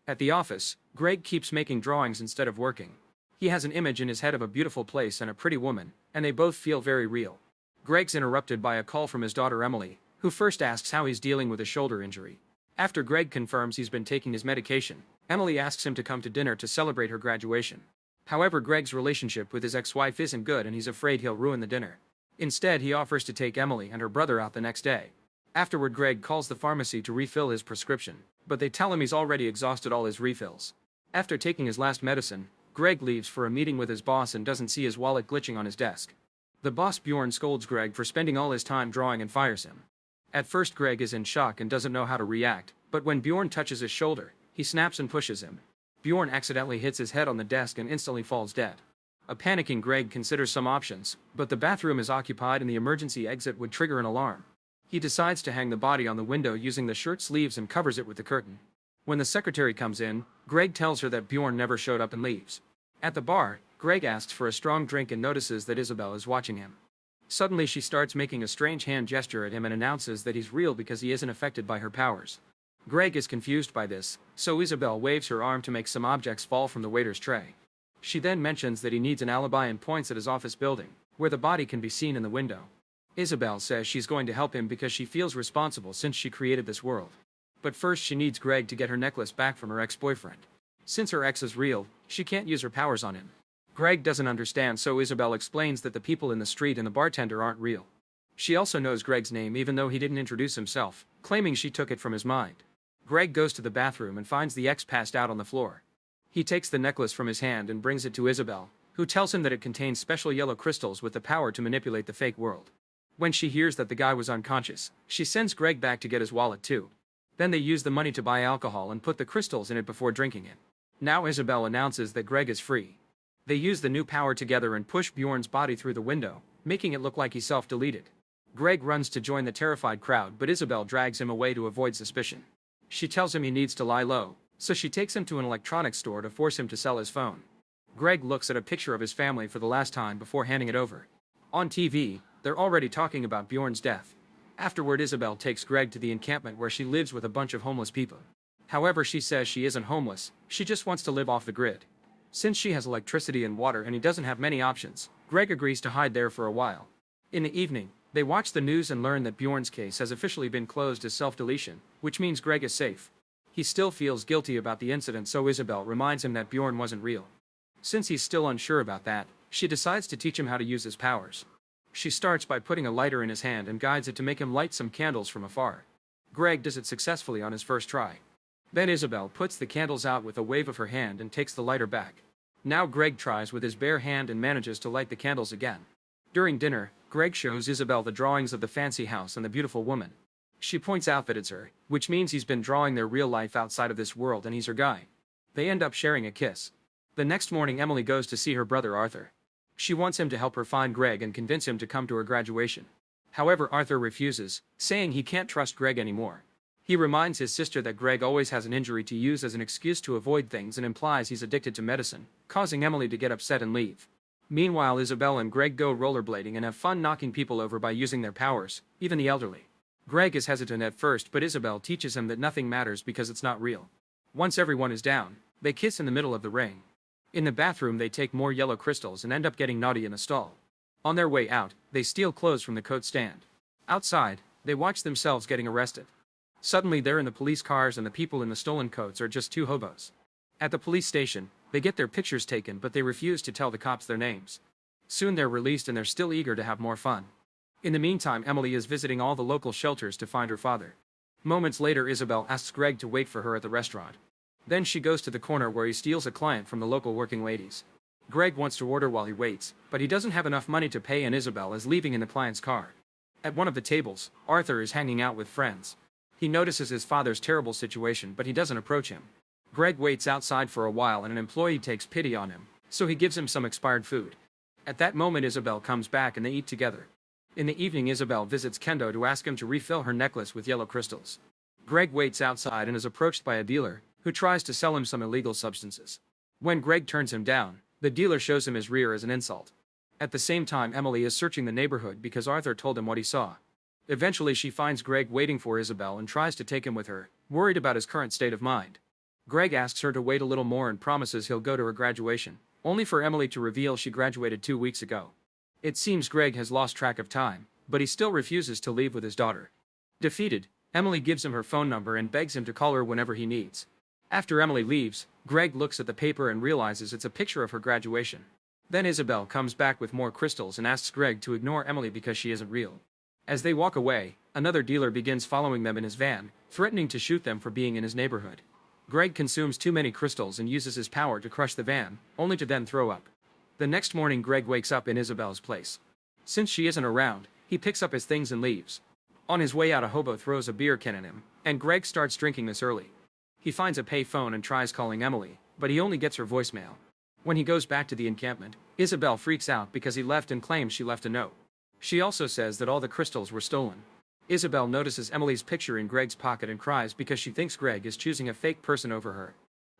At the office, Greg keeps making drawings instead of working. He has an image in his head of a beautiful place and a pretty woman, and they both feel very real. Greg's interrupted by a call from his daughter Emily, who first asks how he's dealing with a shoulder injury. After Greg confirms he's been taking his medication, Emily asks him to come to dinner to celebrate her graduation. However, Greg's relationship with his ex-wife isn't good and he's afraid he'll ruin the dinner. Instead, he offers to take Emily and her brother out the next day. Afterward, Greg calls the pharmacy to refill his prescription, but they tell him he's already exhausted all his refills. After taking his last medicine, Greg leaves for a meeting with his boss and doesn't see his wallet glitching on his desk. The boss Bjorn scolds Greg for spending all his time drawing and fires him. At first, Greg is in shock and doesn't know how to react, but when Bjorn touches his shoulder, he snaps and pushes him. Bjorn accidentally hits his head on the desk and instantly falls dead. A panicking Greg considers some options, but the bathroom is occupied and the emergency exit would trigger an alarm. He decides to hang the body on the window using the shirt sleeves and covers it with the curtain. When the secretary comes in, Greg tells her that Bjorn never showed up and leaves. At the bar, Greg asks for a strong drink and notices that Isabel is watching him. Suddenly she starts making a strange hand gesture at him and announces that he's real because he isn't affected by her powers. Greg is confused by this, so Isabel waves her arm to make some objects fall from the waiter's tray. She then mentions that he needs an alibi and points at his office building, where the body can be seen in the window. Isabel says she's going to help him because she feels responsible since she created this world. But first she needs Greg to get her necklace back from her ex-boyfriend. Since her ex is real, she can't use her powers on him. Greg doesn't understand, so Isabel explains that the people in the street and the bartender aren't real. She also knows Greg's name even though he didn't introduce himself, claiming she took it from his mind. Greg goes to the bathroom and finds the ex passed out on the floor. He takes the necklace from his hand and brings it to Isabel, who tells him that it contains special yellow crystals with the power to manipulate the fake world. When she hears that the guy was unconscious, she sends Greg back to get his wallet too. Then they use the money to buy alcohol and put the crystals in it before drinking it. Now Isabel announces that Greg is free. They use the new power together and push Bjorn's body through the window, making it look like he self-deleted. Greg runs to join the terrified crowd, but Isabel drags him away to avoid suspicion. She tells him he needs to lie low, so she takes him to an electronics store to force him to sell his phone. Greg looks at a picture of his family for the last time before handing it over. On TV, they're already talking about Bjorn's death. Afterward, Isabel takes Greg to the encampment where she lives with a bunch of homeless people. However, she says she isn't homeless, she just wants to live off the grid. Since she has electricity and water and he doesn't have many options, Greg agrees to hide there for a while. In the evening, they watch the news and learn that Bjorn's case has officially been closed as self-deletion, which means Greg is safe. He still feels guilty about the incident, so Isabel reminds him that Bjorn wasn't real. Since he's still unsure about that, she decides to teach him how to use his powers. She starts by putting a lighter in his hand and guides it to make him light some candles from afar. Greg does it successfully on his first try. Then Isabel puts the candles out with a wave of her hand and takes the lighter back. Now Greg tries with his bare hand and manages to light the candles again. During dinner, Greg shows Isabel the drawings of the fancy house and the beautiful woman. She points out that it's her, which means he's been drawing their real life outside of this world and he's her guy. They end up sharing a kiss. The next morning, Emily goes to see her brother Arthur. She wants him to help her find Greg and convince him to come to her graduation. However, Arthur refuses, saying he can't trust Greg anymore. He reminds his sister that Greg always has an injury to use as an excuse to avoid things and implies he's addicted to medicine, causing Emily to get upset and leave. Meanwhile, Isabel and Greg go rollerblading and have fun knocking people over by using their powers, even the elderly. Greg is hesitant at first, but Isabel teaches him that nothing matters because it's not real. Once everyone is down, they kiss in the middle of the rain. In the bathroom, they take more yellow crystals and end up getting naughty in a stall. On their way out, they steal clothes from the coat stand. Outside, they watch themselves getting arrested. Suddenly, they're in the police cars and the people in the stolen coats are just two hobos. At the police station, they get their pictures taken, but they refuse to tell the cops their names. Soon they're released and they're still eager to have more fun. In the meantime, Emily is visiting all the local shelters to find her father. Moments later, Isabel asks Greg to wait for her at the restaurant. Then she goes to the corner where he steals a client from the local working ladies. Greg wants to order while he waits, but he doesn't have enough money to pay and Isabel is leaving in the client's car. At one of the tables, Arthur is hanging out with friends. He notices his father's terrible situation, but he doesn't approach him. Greg waits outside for a while and an employee takes pity on him, so he gives him some expired food. At that moment, Isabel comes back and they eat together. In the evening, Isabel visits Kendo to ask him to refill her necklace with yellow crystals. Greg waits outside and is approached by a dealer, who tries to sell him some illegal substances. When Greg turns him down, the dealer shows him his rear as an insult. At the same time, Emily is searching the neighborhood because Arthur told him what he saw. Eventually, she finds Greg waiting for Isabel and tries to take him with her, worried about his current state of mind. Greg asks her to wait a little more and promises he'll go to her graduation, only for Emily to reveal she graduated 2 weeks ago. It seems Greg has lost track of time, but he still refuses to leave with his daughter. Defeated, Emily gives him her phone number and begs him to call her whenever he needs. After Emily leaves, Greg looks at the paper and realizes it's a picture of her graduation. Then Isabel comes back with more crystals and asks Greg to ignore Emily because she isn't real. As they walk away, another dealer begins following them in his van, threatening to shoot them for being in his neighborhood. Greg consumes too many crystals and uses his power to crush the van, only to then throw up. The next morning Greg wakes up in Isabel's place. Since she isn't around, he picks up his things and leaves. On his way out, a hobo throws a beer can at him, and Greg starts drinking this early. He finds a pay phone and tries calling Emily, but he only gets her voicemail. When he goes back to the encampment, Isabel freaks out because he left and claims she left a note. She also says that all the crystals were stolen. Isabel notices Emily's picture in Greg's pocket and cries because she thinks Greg is choosing a fake person over her.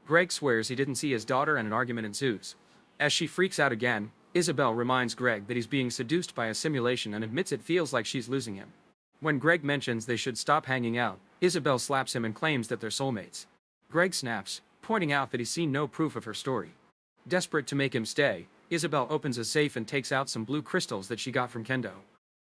Greg swears he didn't see his daughter and an argument ensues. As she freaks out again, Isabel reminds Greg that he's being seduced by a simulation and admits it feels like she's losing him. When Greg mentions they should stop hanging out, Isabel slaps him and claims that they're soulmates. Greg snaps, pointing out that he's seen no proof of her story. Desperate to make him stay, Isabel opens a safe and takes out some blue crystals that she got from Kendo.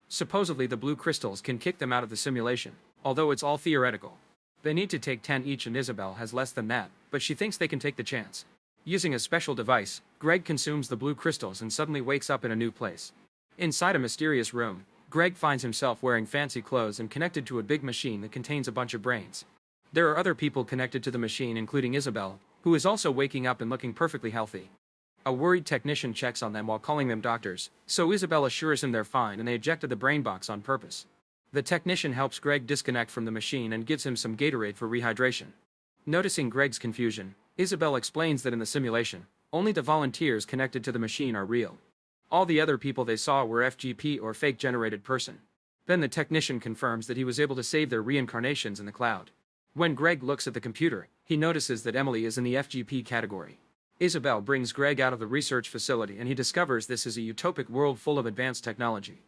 Supposedly the blue crystals can kick them out of the simulation, although it's all theoretical. They need to take 10 each and Isabel has less than that, but she thinks they can take the chance. Using a special device, Greg consumes the blue crystals and suddenly wakes up in a new place. Inside a mysterious room, Greg finds himself wearing fancy clothes and connected to a big machine that contains a bunch of brains. There are other people connected to the machine, including Isabel, who is also waking up and looking perfectly healthy. A worried technician checks on them while calling them doctors, so Isabel assures him they're fine and they ejected the brain box on purpose. The technician helps Greg disconnect from the machine and gives him some Gatorade for rehydration. Noticing Greg's confusion, Isabel explains that in the simulation, only the volunteers connected to the machine are real. All the other people they saw were FGP or fake generated person. Then the technician confirms that he was able to save their reincarnations in the cloud. When Greg looks at the computer, he notices that Emily is in the FGP category. Isabel brings Greg out of the research facility and he discovers this is a utopic world full of advanced technology.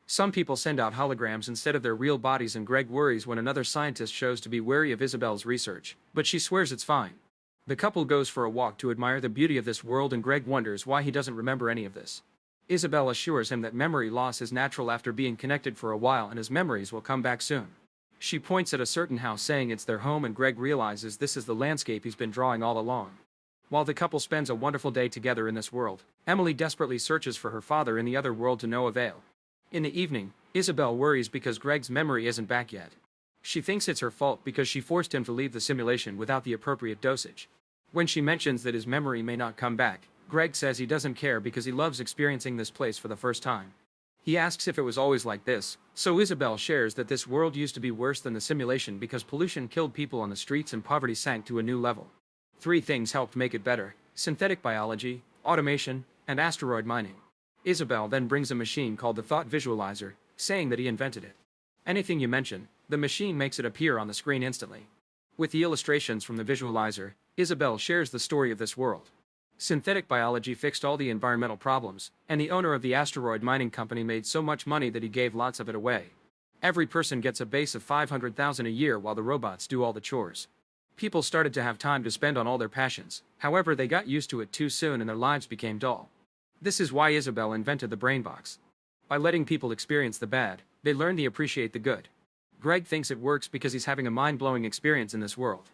Some people send out holograms instead of their real bodies and Greg worries when another scientist shows to be wary of Isabel's research, but she swears it's fine. The couple goes for a walk to admire the beauty of this world and Greg wonders why he doesn't remember any of this. Isabel assures him that memory loss is natural after being connected for a while and his memories will come back soon. She points at a certain house saying it's their home and Greg realizes this is the landscape he's been drawing all along. While the couple spends a wonderful day together in this world, Emily desperately searches for her father in the other world to no avail. In the evening, Isabel worries because Greg's memory isn't back yet. She thinks it's her fault because she forced him to leave the simulation without the appropriate dosage. When she mentions that his memory may not come back, Greg says he doesn't care because he loves experiencing this place for the first time. He asks if it was always like this, so Isabel shares that this world used to be worse than the simulation because pollution killed people on the streets and poverty sank to a new level. 3 things helped make it better: synthetic biology, automation, and asteroid mining. Isabel then brings a machine called the Thought Visualizer, saying that he invented it. Anything you mention, the machine makes it appear on the screen instantly. With the illustrations from the visualizer, Isabel shares the story of this world. Synthetic biology fixed all the environmental problems, and the owner of the asteroid mining company made so much money that he gave lots of it away. Every person gets a base of $500,000 a year while the robots do all the chores. People started to have time to spend on all their passions, however they got used to it too soon and their lives became dull. This is why Isabel invented the brain box. By letting people experience the bad, they learn to appreciate the good. Greg thinks it works because he's having a mind-blowing experience in this world.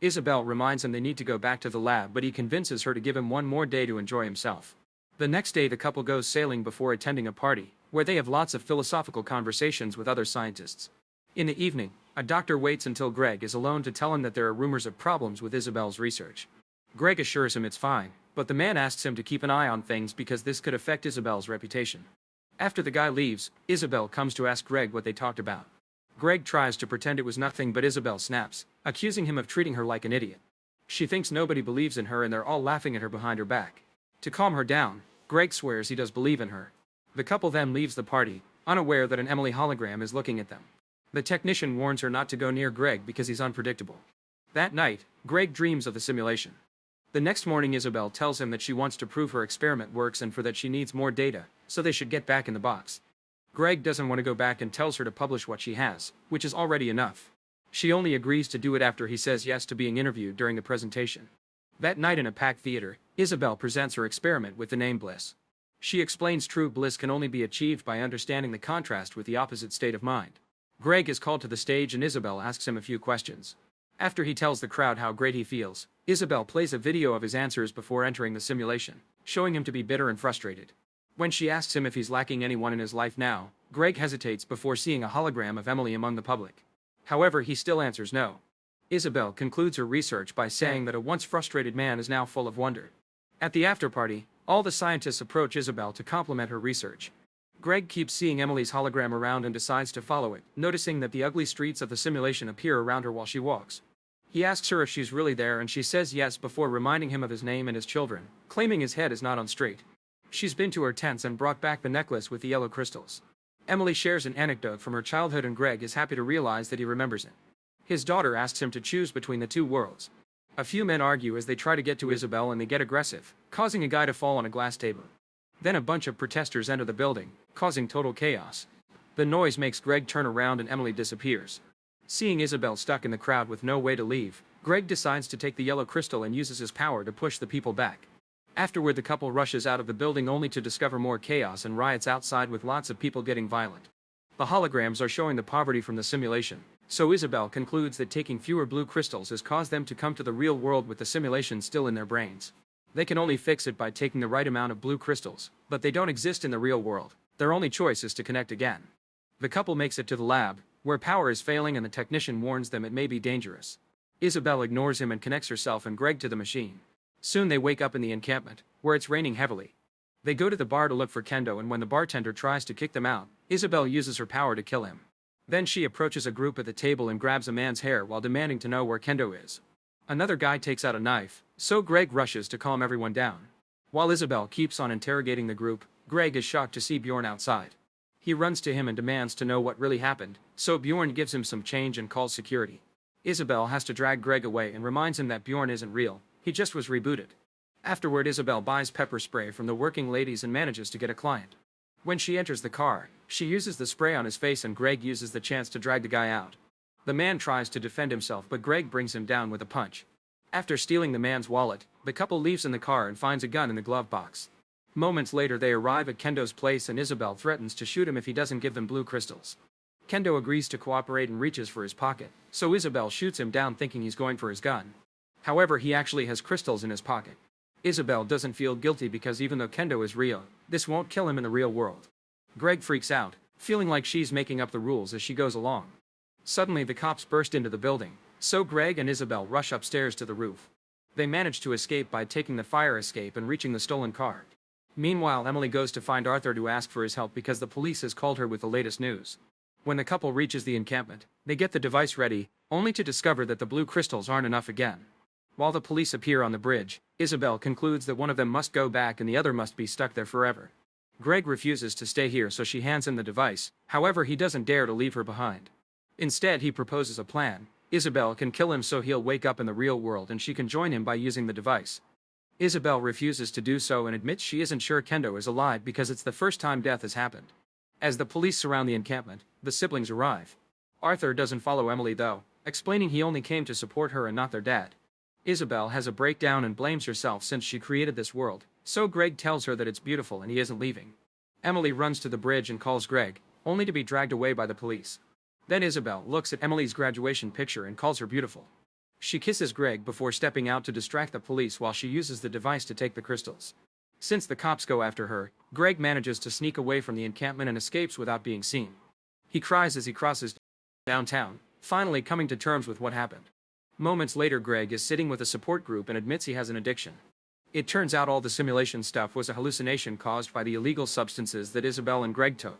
Isabel reminds him they need to go back to the lab, but he convinces her to give him one more day to enjoy himself. The next day the couple goes sailing before attending a party, where they have lots of philosophical conversations with other scientists. In the evening, a doctor waits until Greg is alone to tell him that there are rumors of problems with Isabel's research. Greg assures him it's fine, but the man asks him to keep an eye on things because this could affect Isabel's reputation. After the guy leaves, Isabel comes to ask Greg what they talked about. Greg tries to pretend it was nothing, but Isabel snaps, accusing him of treating her like an idiot. She thinks nobody believes in her and they're all laughing at her behind her back. To calm her down, Greg swears he does believe in her. The couple then leaves the party, unaware that an Emily hologram is looking at them. The technician warns her not to go near Greg because he's unpredictable. That night, Greg dreams of the simulation. The next morning Isabel tells him that she wants to prove her experiment works and for that she needs more data, so they should get back in the box. Greg doesn't want to go back and tells her to publish what she has, which is already enough. She only agrees to do it after he says yes to being interviewed during the presentation. That night in a packed theater, Isabel presents her experiment with the name Bliss. She explains true bliss can only be achieved by understanding the contrast with the opposite state of mind. Greg is called to the stage and Isabel asks him a few questions. After he tells the crowd how great he feels, Isabel plays a video of his answers before entering the simulation, showing him to be bitter and frustrated. When she asks him if he's lacking anyone in his life now, Greg hesitates before seeing a hologram of Emily among the public. However, he still answers no. Isabel concludes her research by saying that a once frustrated man is now full of wonder. At the after-party, all the scientists approach Isabel to compliment her research. Greg keeps seeing Emily's hologram around and decides to follow it, noticing that the ugly streets of the simulation appear around her while she walks. He asks her if she's really there and she says yes before reminding him of his name and his children, claiming his head is not on straight. She's been to her tents and brought back the necklace with the yellow crystals. Emily shares an anecdote from her childhood and Greg is happy to realize that he remembers it. His daughter asks him to choose between the two worlds. A few men argue as they try to get to Isabel and they get aggressive, causing a guy to fall on a glass table. Then a bunch of protesters enter the building, causing total chaos. The noise makes Greg turn around and Emily disappears. Seeing Isabel stuck in the crowd with no way to leave, Greg decides to take the yellow crystal and uses his power to push the people back. Afterward, the couple rushes out of the building only to discover more chaos and riots outside with lots of people getting violent. The holograms are showing the poverty from the simulation, so Isabel concludes that taking fewer blue crystals has caused them to come to the real world with the simulation still in their brains. They can only fix it by taking the right amount of blue crystals, but they don't exist in the real world. Their only choice is to connect again. The couple makes it to the lab, where power is failing and the technician warns them it may be dangerous. Isabel ignores him and connects herself and Greg to the machine. Soon they wake up in the encampment, where it's raining heavily. They go to the bar to look for Kendo and when the bartender tries to kick them out, Isabel uses her power to kill him. Then she approaches a group at the table and grabs a man's hair while demanding to know where Kendo is. Another guy takes out a knife, so Greg rushes to calm everyone down. While Isabel keeps on interrogating the group, Greg is shocked to see Bjorn outside. He runs to him and demands to know what really happened, so Bjorn gives him some change and calls security. Isabel has to drag Greg away and reminds him that Bjorn isn't real, he just was rebooted. Afterward, Isabel buys pepper spray from the working ladies and manages to get a client. When she enters the car, she uses the spray on his face and Greg uses the chance to drag the guy out. The man tries to defend himself but Greg brings him down with a punch. After stealing the man's wallet, the couple leaves in the car and finds a gun in the glove box. Moments later they arrive at Kendo's place and Isabel threatens to shoot him if he doesn't give them blue crystals. Kendo agrees to cooperate and reaches for his pocket, so Isabel shoots him down thinking he's going for his gun. However, he actually has crystals in his pocket. Isabel doesn't feel guilty because even though Kendo is real, this won't kill him in the real world. Greg freaks out, feeling like she's making up the rules as she goes along. Suddenly the cops burst into the building, so Greg and Isabel rush upstairs to the roof. They manage to escape by taking the fire escape and reaching the stolen car. Meanwhile, Emily goes to find Arthur to ask for his help because the police has called her with the latest news. When the couple reaches the encampment, they get the device ready, only to discover that the blue crystals aren't enough again. While the police appear on the bridge, Isabel concludes that one of them must go back and the other must be stuck there forever. Greg refuses to stay here, so she hands him the device, however he doesn't dare to leave her behind. Instead, he proposes a plan. Isabel can kill him so he'll wake up in the real world and she can join him by using the device. Isabel refuses to do so and admits she isn't sure Kendo is alive because it's the first time death has happened. As the police surround the encampment, the siblings arrive. Arthur doesn't follow Emily though, explaining he only came to support her and not their dad. Isabel has a breakdown and blames herself since she created this world, so Greg tells her that it's beautiful and he isn't leaving. Emily runs to the bridge and calls Greg, only to be dragged away by the police. Then Isabel looks at Emily's graduation picture and calls her beautiful. She kisses Greg before stepping out to distract the police while she uses the device to take the crystals. Since the cops go after her, Greg manages to sneak away from the encampment and escapes without being seen. He cries as he crosses downtown, finally coming to terms with what happened. Moments later, Greg is sitting with a support group and admits he has an addiction. It turns out all the simulation stuff was a hallucination caused by the illegal substances that Isabel and Greg took.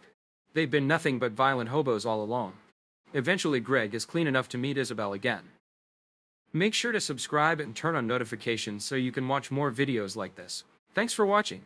They've been nothing but violent hobos all along. Eventually, Greg is clean enough to meet Isabel again. Make sure to subscribe and turn on notifications so you can watch more videos like this. Thanks for watching.